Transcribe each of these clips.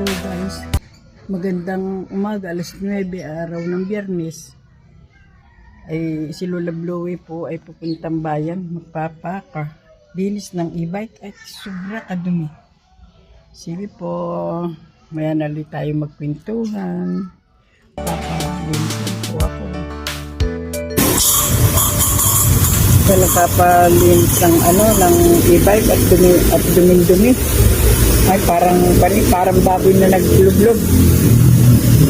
Hello guys, magandang umaga, alas 9 araw ng Biyernes. Ay si Lola Blowy po ay pupuntang bayan, magpapaka linis ng e-bike at sobra kadumi. Sige po, maya na ulit tayo magpintuhan. Papalinis po ako. So nakapalinis ng ng e-bike at dumi-dumi. Ay parang baboy na naglublob.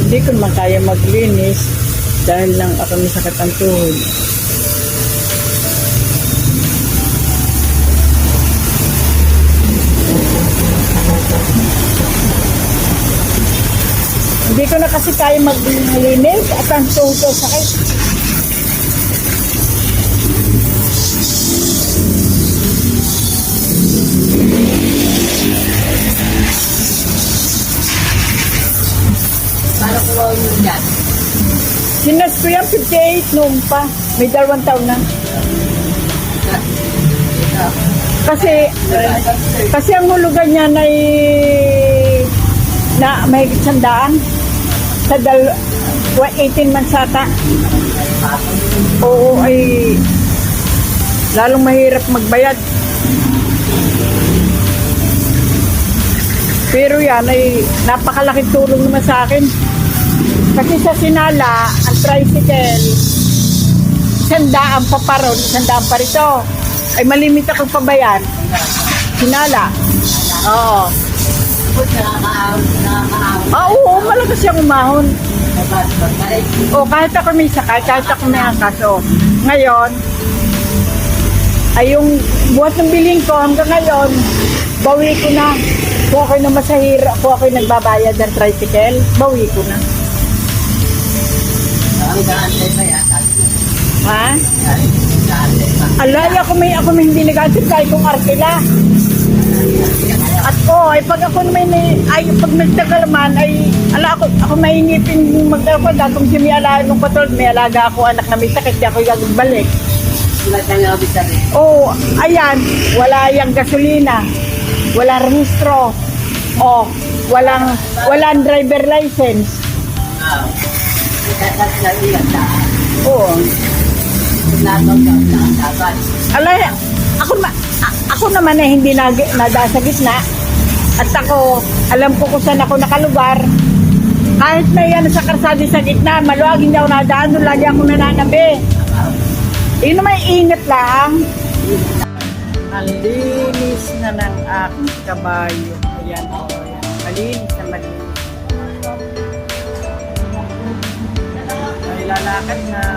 Hindi ko naman kaya maglinis dahil lang ako may sakit ang tuhod. Hindi ko na kasi kaya maglinis at ang tuhod ko sakit. Paano ko yun yan? Sinas ko yan 58 noon pa. May 2 taon na. Kasi ang hulugan niya ay na may 100 sa 18 months ata. Oo, ay lalong mahirap magbayad. Pero yan ay napakalaking tulong naman sa akin. Kasi sa Sinala, ang tricycle, 100 pa paron, 100 pa rito. Ay malimit akong pabayan. Sinala. Oo. Oo, malakas siyang umahon. O, kahit ako may sakay, kahit ako may angkas. O, ngayon, ay yung buhat ng biling ko hanggang ngayon, bawi ko na. Kung ako'y na masahira, kung ako'y nagbabayad ng tricycle, bawi ko na. Ha? Alay, ako may hindi nag-antay kahit kung arkila. At ay pag ako may pag nagtagalaman, ay ako may inipin magdalaga. Kung si may alaga ng patol, may alaga ako anak na may sakit, di ako gagbalik. Oo, ayan, wala yung gasolina. Walang rehistro. O, walang driver license. Oo. Alay, ako naman eh hindi nada sa gitna. At ako, alam ko kung saan ako nakalugar. Kahit may sa karsada sa gitna, maluwag hindi ako nadaan, doon lagi ako nananabi. Yun naman, ingat lang. Ang linis na ng aking kabayo. Ayan o. Malinis na malinis. Ay lalakad na.